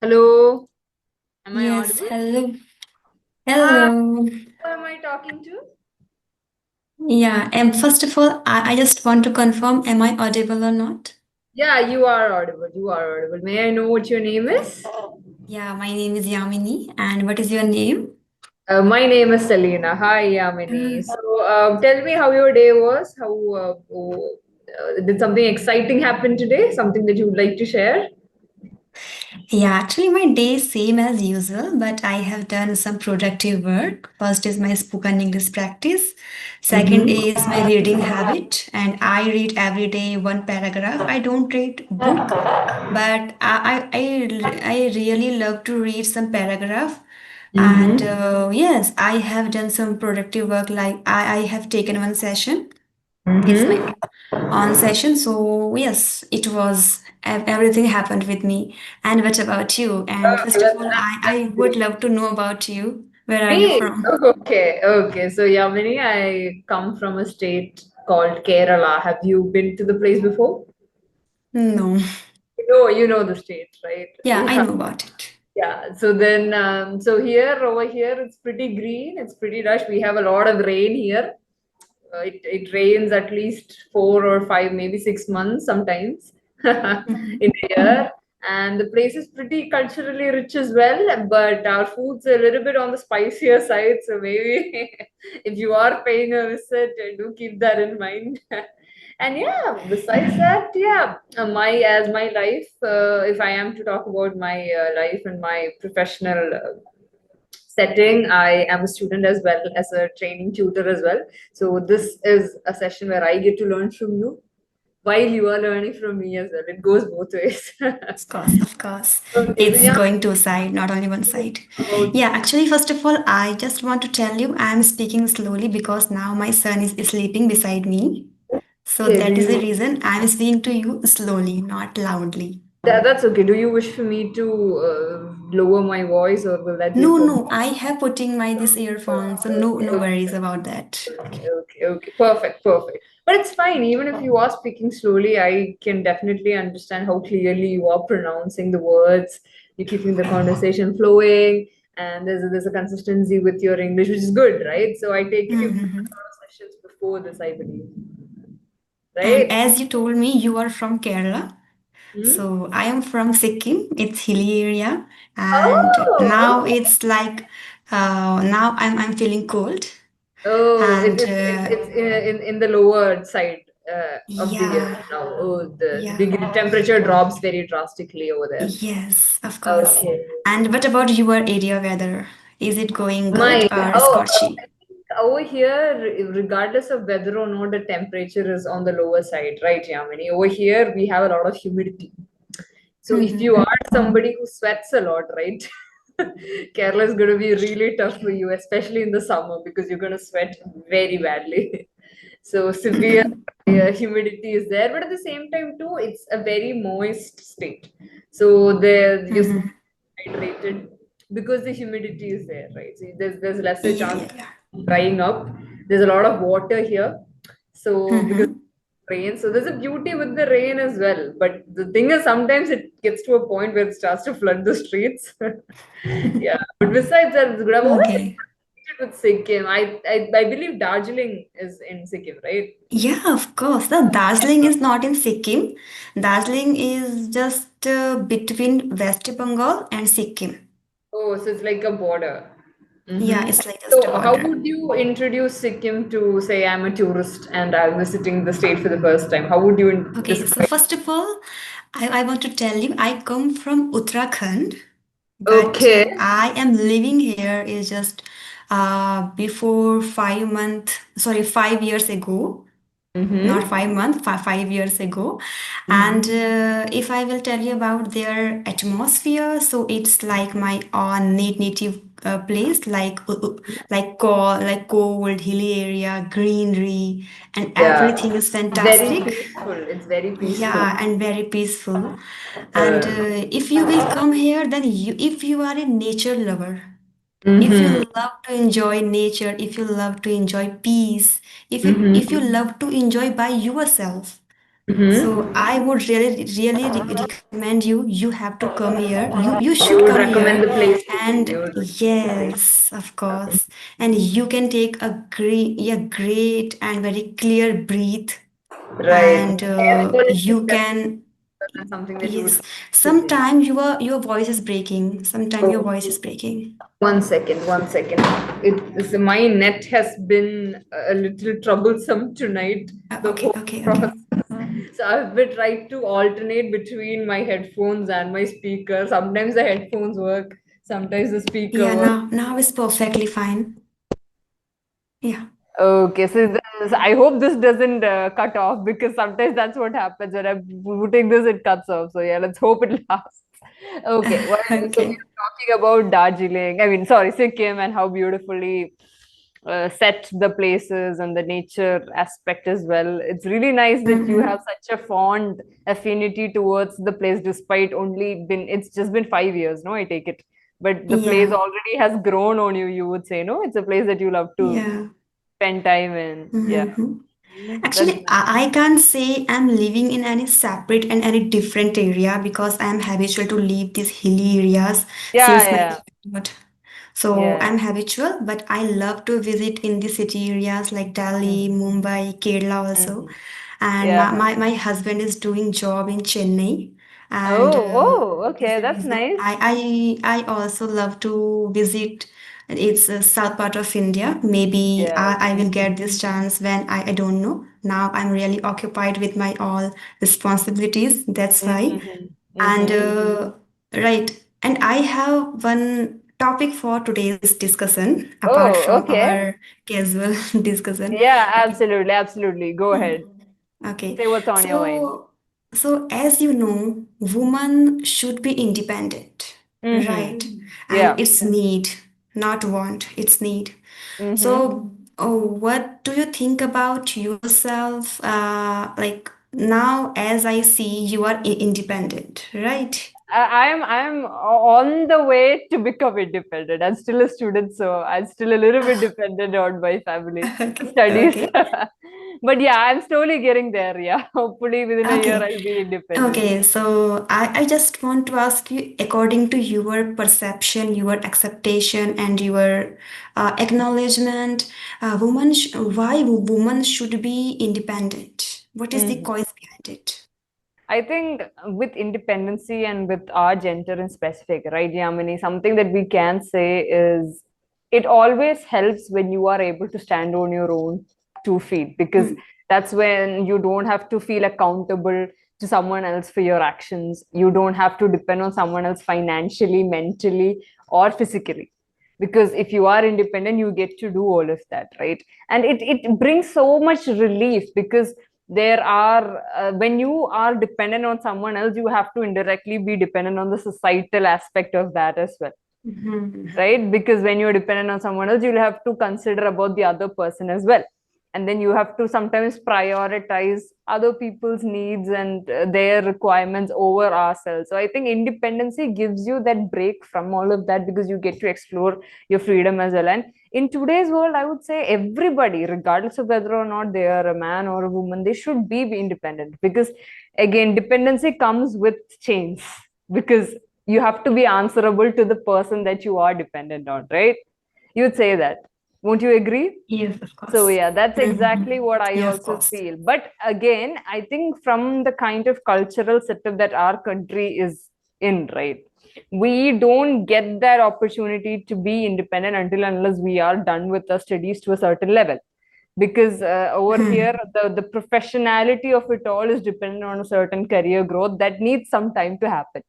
Hello, am I Yes, audible? hello. Hi, Hello. who am I talking to? Yeah, and first of all, I just want to confirm, am I audible or not? Yeah, you are audible. You are audible. May I know what your name is? Yeah, my name is Yamini, and what is your name? My name is Selena. Hi, Yamini. Uh, So, tell me how your day was. Did something exciting happen today? Something that you would like to share? yeah, actually, my day is same as usual, but I have done some productive work. First is my spoken English practice. Second Mm-hmm. is my reading habit, and I read every day one paragraph. I don't read book, but I really love to read some paragraph. And Mm-hmm. yes, I have done some productive work. Like I have taken one session. It's my Mm-hmm. on session. So yes, it was everything happened with me. And what about you? And Okay, first of all, that's I would great. love to know about you. Where are you Me? from? Okay, okay. So, Yamini, I come from a state called Kerala. Have you been to the place before? No. You know the state, right? Yeah, I Yeah, know about it. yeah. So here, over here, it's pretty green. It's pretty lush. We have a lot of rain here. It rains at least 4 or 5, maybe 6 months sometimes Mhm. in a year. And the place is pretty culturally rich as well, but our food's a little bit on the spicier side. So maybe if you are paying a visit, do keep that in mind. And yeah, besides that, yeah, my life, if I am to talk about my life and my professional setting, I am a student as well as a training tutor as well. So this is a session where I get to learn from you while you are learning from me as well. It goes both ways. Of course, of course. Okay, so It's yeah. going two side, not only one side. Okay. Yeah, actually, first of all, I just want to tell you I'm speaking slowly because now my son is sleeping beside me. So Okay, that is the reason I'm speaking to you slowly, not loudly. that's okay. Do you wish for me to lower my voice, or will that be a No, problem? no, I have putting my this earphone, so no Okay, worries about that. okay. Perfect, perfect. But it's fine. Even if you are speaking slowly, I can definitely understand how clearly you are pronouncing the words. You're keeping the conversation flowing, and there's a consistency with your English, which is good, right? So I take it you've done Mhm. a lot of sessions before this, I believe, And right? as you told me, you are from Kerala. Hmm? So I am from Sikkim. It's hilly area, and Oh, now it's like now I'm feeling cold, oh, and it's in the lower side of the year yeah, now. Oh, the yeah, degree temperature drops very drastically over there. yes, of course. Okay. And what about your area weather? Is it going good Mine. or Oh, scorchy? I think over here, regardless of whether or not the temperature is on the lower side, right, Yamini? Over here, we have a lot of humidity. So if you Mhm. are somebody who sweats a lot, right? Kerala is going to be really tough for you, especially in the summer, because you're going to sweat very badly. So severe humidity is there, but at the same time too, it's a very moist state. So there you stay Mhm. hydrated because the humidity is there, right? So there's lesser Yeah, chance yeah, yeah. of drying up. There's a lot of water here, so because Mhm. rain, so there's a beauty with the rain as well. But the thing is, sometimes it gets to a point where it starts to flood the streets. Yeah, but besides that, it's good. I've always Okay. with Sikkim. I believe Darjeeling is in Sikkim, right? Yeah, of course. The Darjeeling is not in Sikkim. Darjeeling is just between West Bengal and Sikkim. Oh, so it's like a border. Yeah, Mm-hmm. it's like just a So, how border. would you introduce Sikkim to, say, I'm a tourist and I'm visiting the state for the first time? How would you Okay, so describe? first of all, I want to tell you I come from Uttarakhand, but Okay. I am living here is just before 5 months, sorry, 5 years ago. Not Mm-hmm. 5 months, 5 years ago. And Mm-hmm. if I will tell you about their atmosphere, so it's like my native place, like cold, hilly area, greenery, and Yeah. everything is Very fantastic. peaceful. It's very peaceful. Yeah, and very peaceful. And Uh, if you will come here, then if you are a nature lover, if you mm-hmm. love to enjoy nature, if you love to enjoy peace, if you Mm-hmm. love to enjoy by yourself, So Mm-hmm. I would really recommend you. You have to come here. You should You would come here, recommend the place to me. and You would recommend yes, of course. And you can take a great and very clear breath, the place. Right. and Air pollution you can. definitely something that you would Yes. to me. Sometimes your voice is breaking. Sometimes your Oh, voice is breaking. one second, one second. My net has been a little troublesome tonight. The Okay, whole okay, okay. process. So I've been trying to alternate between my headphones and my speaker. Sometimes the headphones work, sometimes the speaker Yeah, works. now it's perfectly fine. Yeah. Okay, so I hope this doesn't cut off because sometimes that's what happens when I'm putting this, it cuts off. So yeah, let's hope it lasts. Okay, so we Okay. are talking about Darjeeling. I mean, sorry, Sikkim and how beautifully set the places and the nature aspect as well. It's really nice that you have Mm-hmm. such a fond affinity towards the place, despite it's just been 5 years, no? I take it, but the place Yeah. already has grown on you. You would say, no? It's a place that you love to Yeah. spend time in. Yeah, Mm-hmm. that's Actually, nice. I can't say I'm living in any separate and any different area because I'm habitual to leave these hilly areas Yeah, since my yeah, childhood. So yeah. I'm habitual, but I love to visit in the city areas like Delhi, Mhm, Mumbai, Kerala also. mhm. And Yeah. my husband is doing job in Chennai. And Oh, oh, that's okay, the that's reason nice. I also love to visit. It's south part of India. Maybe Yes. I will get this chance when I don't know. Now I'm really occupied with my all responsibilities. That's why. Mm-hmm. And Mm-hmm. right. And I have one topic for today's discussion apart Oh, from okay. our casual discussion. Yeah, Okay. absolutely, absolutely. Go ahead. Okay. Say what's on your mind. So as you know, woman should be independent, Mm-hmm. right? And Yeah. it's need, not want, it's need. Mm-hmm. So, oh, what do you think about yourself? Like now, as I see, you are independent, right? I'm on the way to become independent. I'm still a student, so I'm still a little bit Ah, dependent on my family okay, studies. okay, But yeah, I'm slowly getting there. Yeah, hopefully within a year okay. I'll be independent. Okay, so I just want to ask you, according to your perception, your acceptation, and your acknowledgement, why women should be independent? What is the Mhm. cause behind it? I think with independency and with our gender in specific, right, Yamini, something that we can say is it always helps when you are able to stand on your own 2 feet because Mm, that's when you don't have to feel accountable to someone else for your actions. You don't have to depend on someone else financially, mentally, or physically. Because if you are independent, you get to do all of that, right? And it brings so much relief because there are when you are dependent on someone else, you have to indirectly be dependent on the societal aspect of that as well, mhm. right? Because when you're dependent on someone else, you'll have to consider about the other person as well, and then you have to sometimes prioritize other people's needs and their requirements over ourselves. So I think independency gives you that break from all of that because you get to explore your freedom as well. And in today's world, I would say everybody, regardless of whether or not they are a man or a woman, they should be independent because again, dependency comes with chains because you have to be answerable to the person that you are dependent on, right? You'd say that. Won't you agree? Yes, of So course. yeah, that's exactly Mhm. what I Yeah, of also course. feel. But again, I think from the kind of cultural setup that our country is in, right? We don't get that opportunity to be independent until unless we are done with our studies to a certain level. Because over here, Hmm. the professionality of it all is dependent on a certain career growth that needs some time to happen.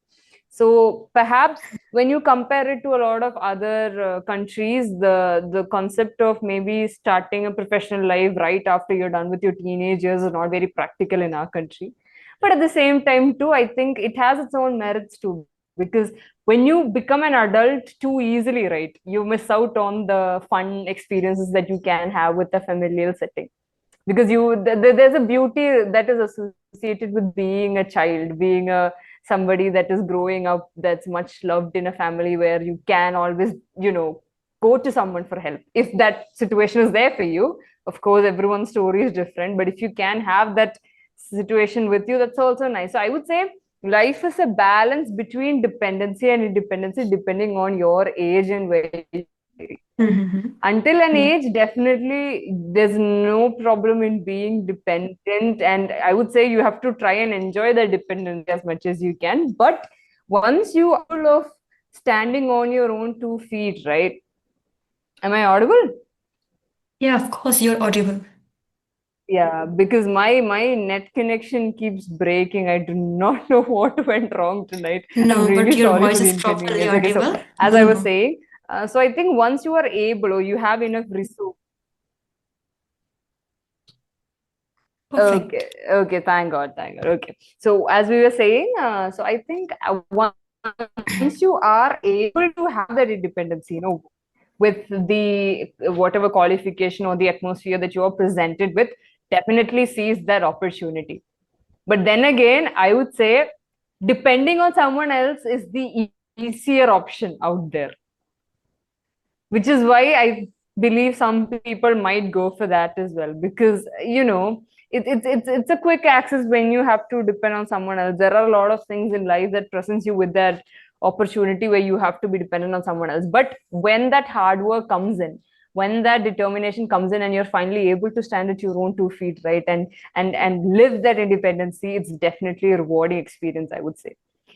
So perhaps when you compare it to a lot of other countries, the concept of maybe starting a professional life right after you're done with your teenage years is not very practical in our country. But at the same time, too, I think it has its own merits too, because when you become an adult too easily, right, you miss out on the fun experiences that you can have with a familial setting because there's a beauty that is associated with being a child, being a somebody that is growing up, that's much loved in a family where you can always, go to someone for help if that situation is there for you. Of course everyone's story is different, but if you can have that situation with you, that's also nice. So I would say life is a balance between dependency and independency depending on your age and where you are. Mm-hmm. Until an Yeah. age, definitely there's no problem in being dependent. And I would say you have to try and enjoy the dependency as much as you can. But once you are capable of standing on your own 2 feet, right? Am I audible? Yeah, of course, you're audible. Yeah, because my net connection keeps breaking. I do not know what went wrong tonight. I'm No, really but your sorry voice for the is properly inconvenience. Okay, so audible. as No, I was no. saying, so I think once you are able or you have enough resource. Perfect. Okay, okay, thank God, thank God. Okay, so as we were saying, so I think once you are able to have that independence, with the whatever qualification or the atmosphere that you are presented with, definitely seize that opportunity. But then again, I would say depending on someone else is the easier option out there, which is why I believe some people might go for that as well, because it's a quick access. When you have to depend on someone else, there are a lot of things in life that presents you with that opportunity where you have to be dependent on someone else. But when that hard work comes in, when that determination comes in, and you're finally able to stand at your own 2 feet, right, and live that independency, it's definitely a rewarding experience, I would say.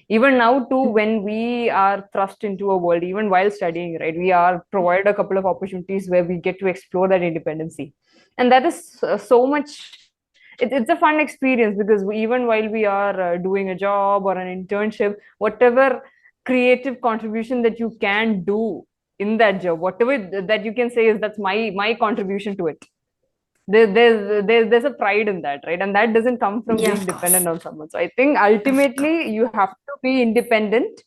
Even now too, when we are thrust into a world, even while studying, right, we are provided a couple of opportunities where we get to explore that independency. And that is so much, it's a fun experience, because even while we are doing a job or an internship, whatever creative contribution that you can do in that job, whatever that you can say is that's my contribution to it. There's a pride in that, right? And that doesn't come from Yeah, being of course. dependent on someone. So I think Of course. ultimately you have to be independent.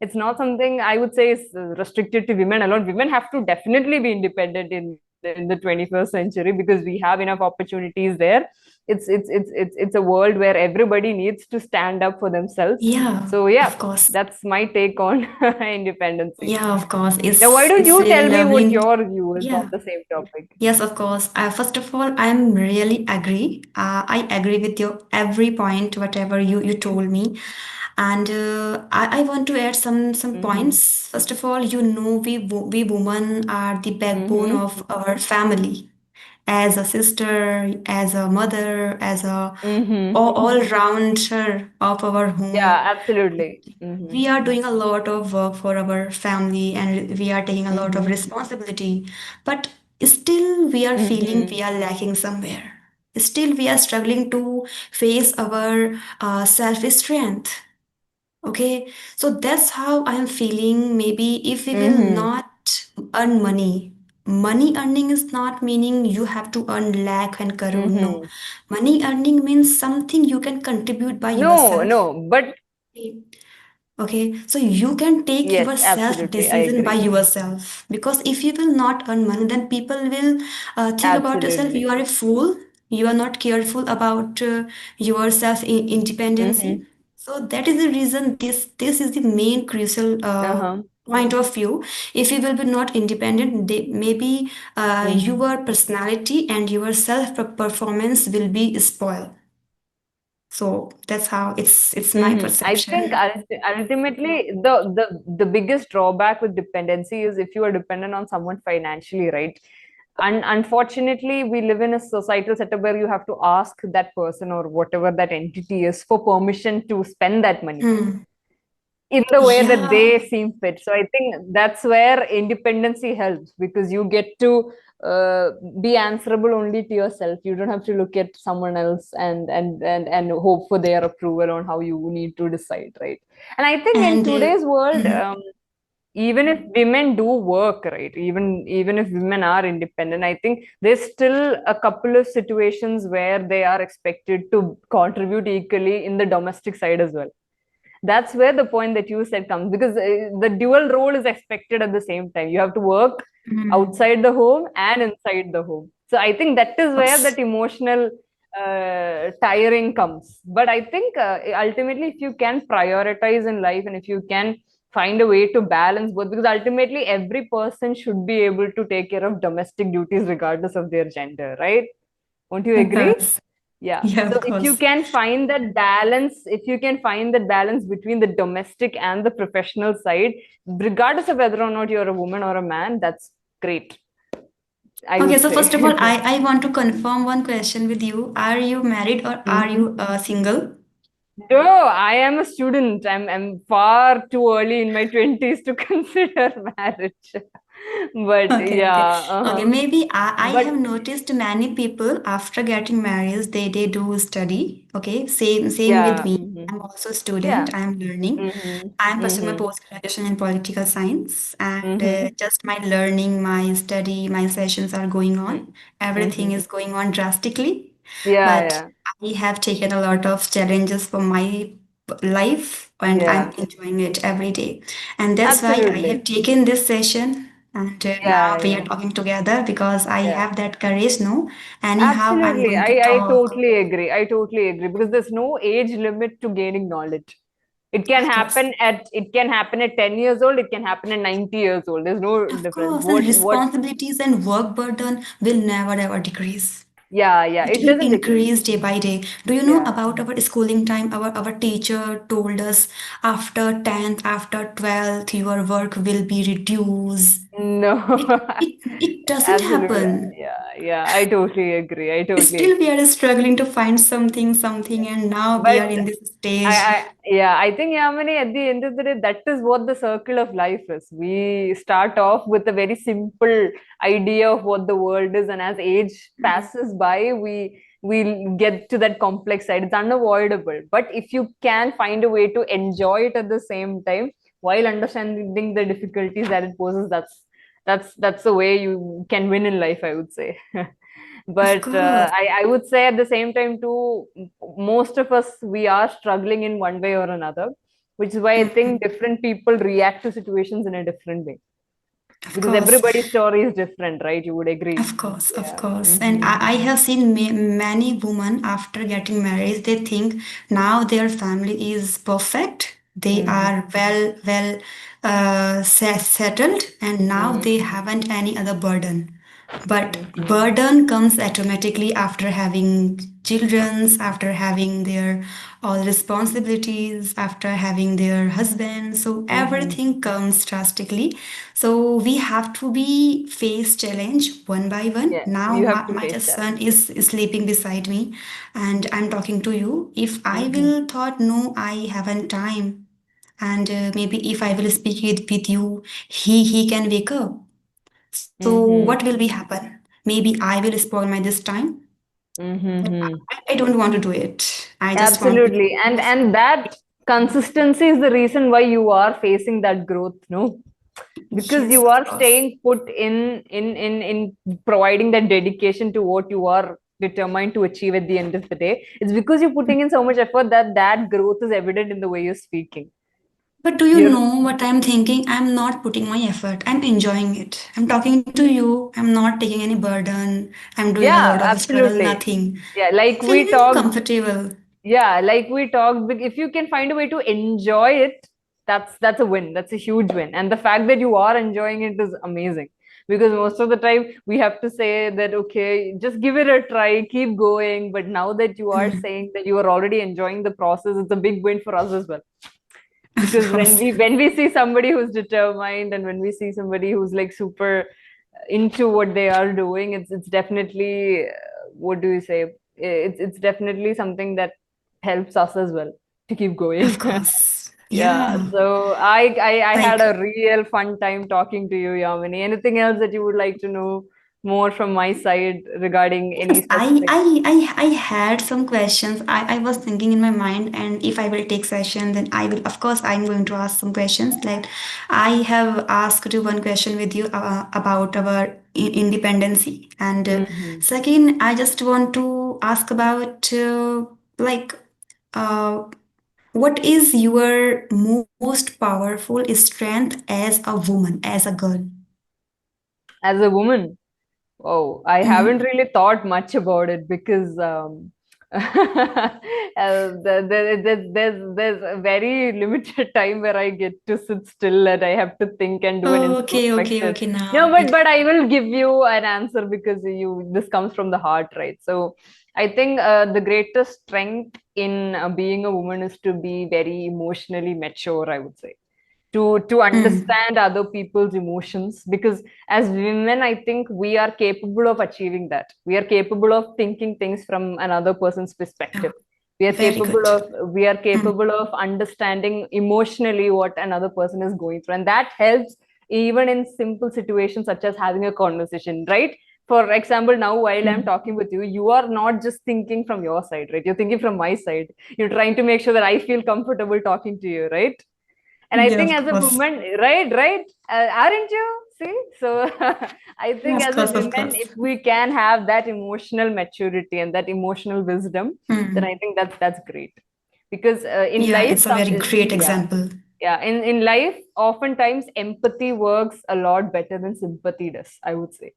It's not something I would say is restricted to women alone. Women have to definitely be independent in the 21st century, because we have enough opportunities there. It's a world where everybody needs to stand up for themselves. Yeah, So yeah, of course. that's my take on independency. Yeah, of course. Now, why don't It's you really tell me what lovely. your view is on Yeah. the same topic? Yes, of course. First of all, I'm really agree. I agree with your every point, whatever you told me, and I want to add some Mm-hmm. points. First of all, we women are the backbone Mm-hmm. of our family, as a sister, as a mother, as a Mm-hmm. all rounder of our home. Yeah, absolutely. Mm-hmm. We are doing a lot of work for our family and we are taking a lot of Mm-hmm. responsibility, but still we are feeling Mm-hmm. we are lacking somewhere. Still we are struggling to face our self strength. Okay, so that's how I am feeling. Maybe if we will Mm-hmm. not earn money, money earning is not meaning you have to earn lakh and crore. No, Mm-hmm. money earning means something you can contribute by No, yourself. no, but Okay, so you can take yes, your self absolutely. I decision by agree. yourself, because if you will not earn money, then people will think about yourself. You Absolutely. are a fool. You are not careful about your self independency. Mm-hmm. So that is the reason. This is the main crucial Uh-huh. point of view. If you will be not independent, maybe Mm-hmm. your personality and your self performance will be spoiled. So that's how it's my I think perception. ultimately the biggest drawback with dependency is if you are dependent on someone financially, right? And unfortunately, we live in a societal setup where you have to ask that person or whatever that entity is for permission to spend that money Hmm. in the way that Yeah, they seem fit. So I think that's where independency helps, because you get to uh, be answerable only to yourself. You don't have to look at someone else and hope for their approval on how you need to decide, right? And I think in and today's world, mhm. even if women do work, right, even if women are independent, I think there's still a couple of situations where they are expected to contribute equally in the domestic side as well. That's where the point that you said comes, because the dual role is expected at the same time. You have to work Mhm. outside the home and inside the home. So I think that is Of where course. that emotional tiring comes. But I think ultimately, if you can prioritize in life, and if you can find a way to balance both, because ultimately every person should be able to take care of domestic duties regardless of their gender, right? Won't you Of agree? course. Yeah. Yeah, So of if you course. can find that balance, if you can find that balance between the domestic and the professional side, regardless of whether or not you're a woman or a man, that's great, I Okay, would so first of all, say. I want to confirm one question with you. Are you married or are Mhm. you single? No, I am a student. I'm far too early in my 20s to consider marriage. But Okay, okay. yeah, Okay, maybe I but have noticed many people after getting married, they do study. Okay, same with yeah, me. I'm also a yeah. student. I'm learning. Mm-hmm. I'm pursuing my Mm-hmm. post-graduation in political science, and Mm-hmm. just my learning, my study, my sessions are going on. Everything Mm-hmm. is going on drastically, Yeah, but yeah, I have taken a lot of challenges for my life, and I'm yeah. enjoying it every day. And that's why I Absolutely. have taken this session, and now Yeah, we are yeah, talking together because I yeah. have that courage. No, anyhow, I'm Absolutely. going to I talk. totally agree. I totally agree because there's no age limit to gaining knowledge. Of course. It can happen at 10 years old, it can happen at 90 years old. There's no Of difference. course, and responsibilities and work burden will never ever decrease. Yeah, yeah. It It will doesn't decrease. increase day by day. Do you know Yeah. about our schooling time? Our teacher told us after 10th, after 12th, your work will be reduced. No. It doesn't Absolutely. happen. Yeah, yeah. I totally agree. I totally Still, we agree. are struggling to find something, and now we are But in this stage. I think Yamini, at the end of the day, that is what the circle of life is. We start off with a very simple idea of what the world is, and as age passes by, we get to that complex side. It's unavoidable. But if you can find a way to enjoy it at the same time while understanding the difficulties that it poses, that's the way you can win in life, I would say. Of But course, I would say at the same time too, most of us we are struggling in one way or another, which is why I think different people react to situations in a different way of because course. everybody's story is different, right? You would agree. Of Yeah. course. And Mm-hmm. I have seen many women after getting married, they think now their family is perfect. They Mm-hmm. are settled, and now they Mm-hmm. haven't any other burden. But Mm-hmm. burden comes automatically after having childrens, after having their all responsibilities, after having their husband. So Mm-hmm. everything comes drastically. So we have to be face challenge one by one. Yeah, Now you have to my face just son challenge. is sleeping beside me, and I'm talking to you. If I Mm-hmm. will thought no, I haven't time, and maybe if I will speak with you, he can wake up. So what Mm-hmm. will be happen? Maybe I will spoil my this time. Mm-hmm. I don't want to do it. I just want to Absolutely. And that consistency is the reason why you are facing that growth, no? Because yes, you of are course. staying put in providing that dedication to what you are determined to achieve at the end of the day. It's because you're putting in so much effort that that growth is evident in the way you're speaking. But do you You're know what I'm thinking? I'm not putting my effort. I'm enjoying it. I'm talking to you. I'm not taking any burden. I'm doing a lot Yeah, of struggle, absolutely. nothing. Yeah, I'm feeling comfortable. like we talked, if you can find a way to enjoy it, that's a win. That's a huge win. And the fact that you are enjoying it is amazing. Because most of the time we have to say that okay, just give it a try, keep going. But now that you are saying that you are already enjoying the process, it's a big win for us as well. Of Because course. when we see somebody who's determined and when we see somebody who's like super into what they are doing, it's definitely what do you say, it's definitely something that helps us as well to keep Of going. course. Yeah, Yeah. so I had Like a real fun time talking to you, Yamini. Anything else that you would like to know more from my side regarding any yes, specific? I had some questions. I was thinking in my mind, and if I will take session, then I will, of course, I'm going to ask some questions. Like, I have asked you one question with you about our independency. And Hmm. second, I just want to ask about, like, uh, what is your most powerful strength as a woman, as a girl? As a woman, oh, I haven't Mm-hmm. really thought much about it because There's a very limited time where I get to sit still and I have to think and do an Okay, okay, introspection. okay. No, Now but it. I will give you an answer because you this comes from the heart, right? So I think the greatest strength in being a woman is to be very emotionally mature, I would say, to Mm, understand other people's emotions, because as women I think we are capable of achieving that. We are capable of thinking things from another person's perspective. oh, we are very capable good. of we are Mm, capable of understanding emotionally what another person is going through, and that helps even in simple situations such as having a conversation, right? For example, now while I'm mm, talking with you, you are not just thinking from your side, right? You're thinking from my side. You're trying to make sure that I feel comfortable talking to you, right? And I yeah, think of as a course. woman, right, aren't you? See, so I think Of as a course, of woman, course. if we can have that emotional maturity and that emotional wisdom, then I Mm, think that's great. Because in yeah, life, it's a very great yeah, example. yeah, in life, oftentimes empathy works a lot better than sympathy does, I would say.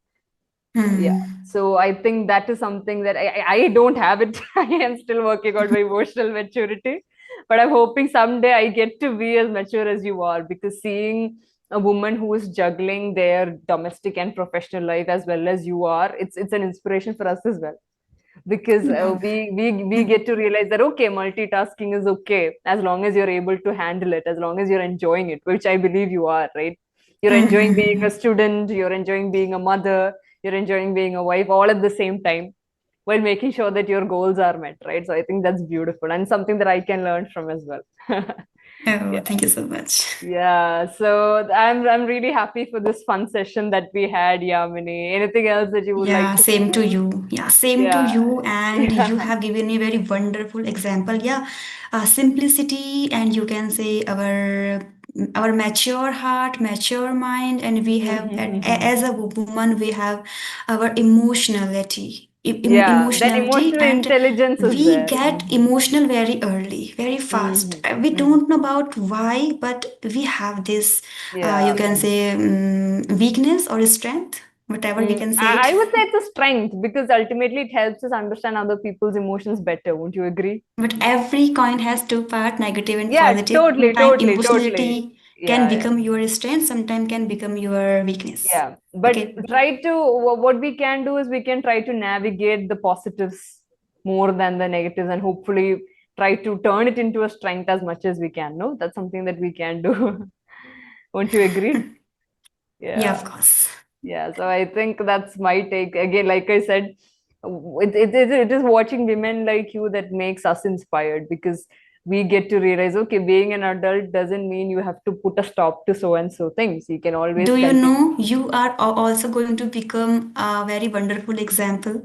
Yeah. Mm, So I think that is something that I don't have it. I am still working on my emotional maturity. But I'm hoping someday I get to be as mature as you are, because seeing a woman who is juggling their domestic and professional life as well as you are, it's an inspiration for us as well, because yeah. we Mm, get to realize that okay, multitasking is okay as long as you're able to handle it, as long as you're enjoying it, which I believe you are, right? You're enjoying being a mm, student, you're enjoying being a mother, you're enjoying being a wife, all at the same time, while making sure that your goals are met, right? So I think that's beautiful and something that I can learn from as well. oh, Yeah. thank you so much. Yeah, so I'm really happy for this fun session that we had, Yamini. Anything else that you would like Yeah, to same to say? you. Yeah, same to Yeah, you. And you yeah. have given me a very wonderful example. Yeah, simplicity, and you can say our mature heart, mature mind, and we have as a woman we have our emotionality, Yeah, that emotionality, emotional and intelligence is we there. get emotional very early, very fast. We Mm. don't know about why, but we have this, you Yeah. can say, weakness or strength, whatever we can say I it. would say it's a strength because ultimately it helps us understand other people's emotions better. Won't you agree? But every coin has two parts, negative and Yeah, positive. totally, Sometimes totally, totally. emotionality can Yeah, become your strength, sometimes can become your weakness. yeah. But Okay. try to, what we can do is we can try to navigate the positives more than the negatives, and hopefully try to turn it into a strength as much as we can. No, that's something that we can do. Won't you agree? Yeah, of Yeah. course. Yeah, so I think that's my take. Again, like I said, it is watching women like you that makes us inspired, because we get to realize, okay, being an adult doesn't mean you have to put a stop to so and so things. You can always Do you continue. know you are also going to become a very wonderful example?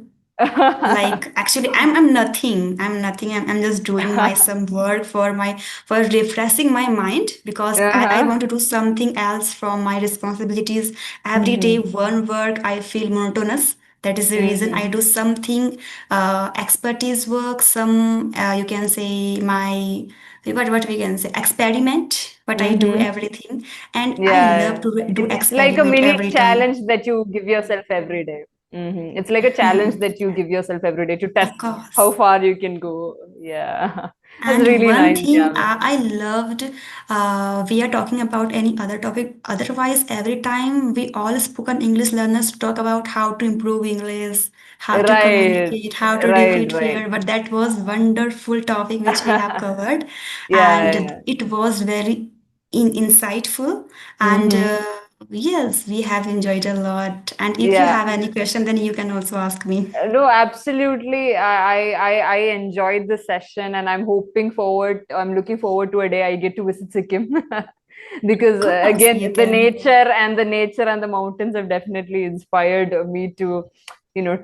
Like actually I'm nothing, I'm just doing my some work for my for refreshing my mind because I Uh-huh. want to do something else from my responsibilities every day. Mm-hmm. One work I feel monotonous, that is the reason I Mm-hmm. do something, expertise work, some, you can say my, what we can say, experiment, what I do Mm-hmm. everything, and I love Yeah, to do it's like a experiment mini every time. challenge that you give yourself every day. It's like a challenge that you give yourself every day to test Of how course. far you can go. Yeah, that's And really one nice. thing Yeah, I mean. I loved, we are talking about any other topic. Otherwise, every time we all spoken English learners talk about how to improve English, how to Right, communicate, how to right, differentiate. right. But that was wonderful topic which we have covered, Yeah, and yeah. it was very insightful. And Mm-hmm. yes, we have enjoyed a lot. And if you Yeah. have any question, then you can also ask me. No, absolutely. I enjoyed the session, and I'm looking forward to a day I get to visit Sikkim. Because Of course, again, you can. the nature and the mountains have definitely inspired me to,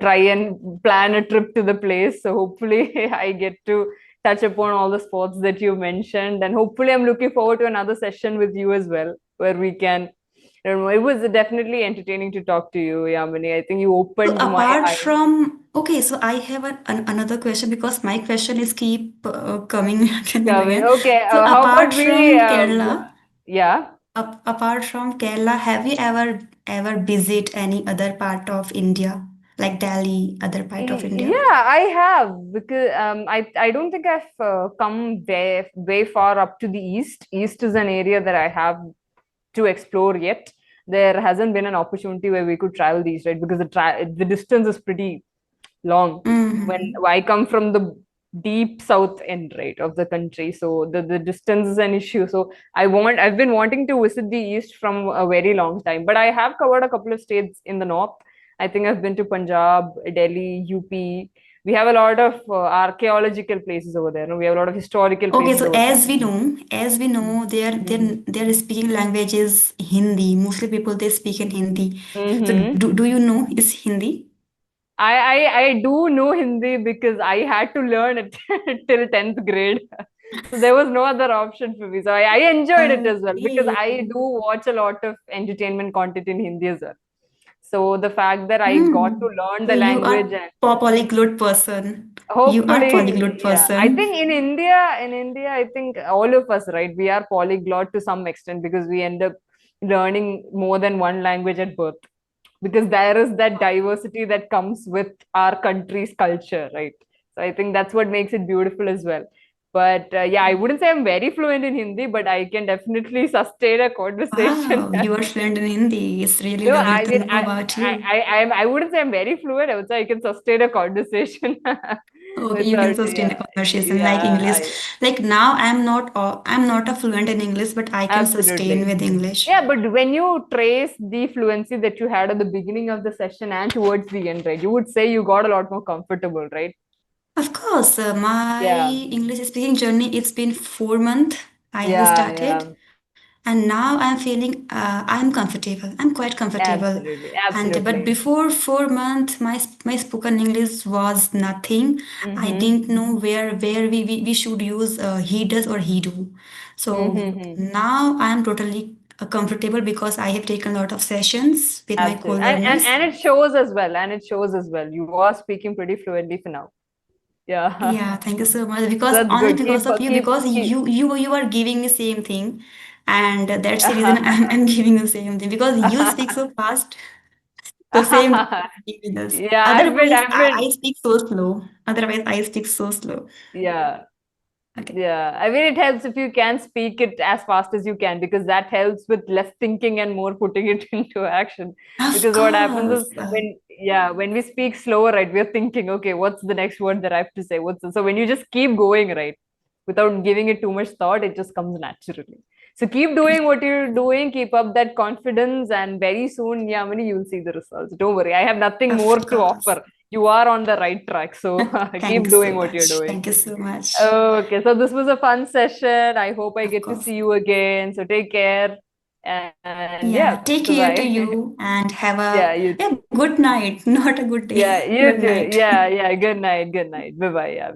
try and plan a trip to the place. So hopefully I get to touch upon all the spots that you mentioned, and hopefully I'm looking forward to another session with you as well, where we can, I don't know, it was definitely entertaining to talk to you, Yamini. I think you So opened my apart eyes. from, okay, so I have another question because my question is keep coming again and Coming. again. Okay, So how apart about we? from Kerala, Yeah. apart from Kerala, have you ever visit any other part of India? like Delhi, other part of India? Yeah, I have because I don't think I've come way far up to the east. East is an area that I have to explore yet. There hasn't been an opportunity where we could travel these, right? Because the distance is pretty long. When Mm-hmm. I come from the deep south end, right, of the country, so the distance is an issue. So I've been wanting to visit the east from a very long time, but I have covered a couple of states in the north. I think I've been to Punjab, Delhi, UP. We have a lot of archaeological places over there. No? We have a lot of historical Okay, places so over as we there. know, their speaking language is Hindi. Mostly people they speak in Hindi. So Mm-hmm. do you know is Hindi? I do know Hindi because I had to learn it till 10th grade. So there was no other option for me. So I enjoyed it as well because Okay. I do watch a lot of entertainment content in Hindi as well. So the fact that I got to Hmm. learn So the you language are and polyglot person. You are hopefully, polyglot yeah. I person. think in India, I think all of us, right, we are polyglot to some extent because we end up learning more than one language at birth because there is that diversity that comes with our country's culture, right? So I think that's what makes it beautiful as well. But yeah, I wouldn't say I'm very fluent in Hindi, but I can definitely sustain a conversation. Wow, you are fluent in Hindi. It's really No, lovely I to mean, know about you. I wouldn't say I'm very fluent. I would say I can sustain a conversation Okay, you can without, sustain a yeah, conversation like yeah, English. Like now, I'm not a fluent in English, but I can sustain absolutely. with English. Yeah, but when you trace the fluency that you had at the beginning of the session and towards the end, right, you would say you got a lot more comfortable, right? Of course, my Yeah, English speaking journey, it's been 4 months I have yeah, started, yeah, and now I'm feeling I'm comfortable. I'm quite comfortable. absolutely, And but absolutely. before 4 months, my spoken English was nothing. I Mm-hmm. didn't know where we should use he does or he do. So Mm-hmm. now I'm totally comfortable because I have taken a lot of sessions with my Absolutely. co-learners. And it shows as well. And it shows as well. You are speaking pretty fluently for now. Yeah, Yeah. thank you so much. Because That's only good. because of you, because Keep. you are giving me same thing, and that's the reason I'm giving you same thing because you speak so fast. So same thing with us. Yeah, Otherwise, I've been, I speak so slow. Otherwise, I speak so slow. yeah. Okay. Yeah, I mean, it helps if you can speak it as fast as you can because that helps with less thinking and more putting it into action. Of Because what happens is course. when we speak slower, right, we're thinking, okay, what's the next word that I have to say? So when you just keep going, right, without giving it too much thought, it just comes naturally. So keep doing what you're doing, keep up that confidence, and very soon, Yamini, you'll see the results. Don't worry, I have nothing Of more to course. offer. You are on the right track, so keep Thanks so doing what you're much. doing. Thank you so much. Okay, so this was a fun session. I hope I Of get to course. see you again. So take care. And Yeah, yeah, take bye care to bye. you and have Yeah, a you yeah, good night. Not a good yeah, day. you Good too. night. Yeah, yeah. Good night. Good night. Bye bye. Yeah.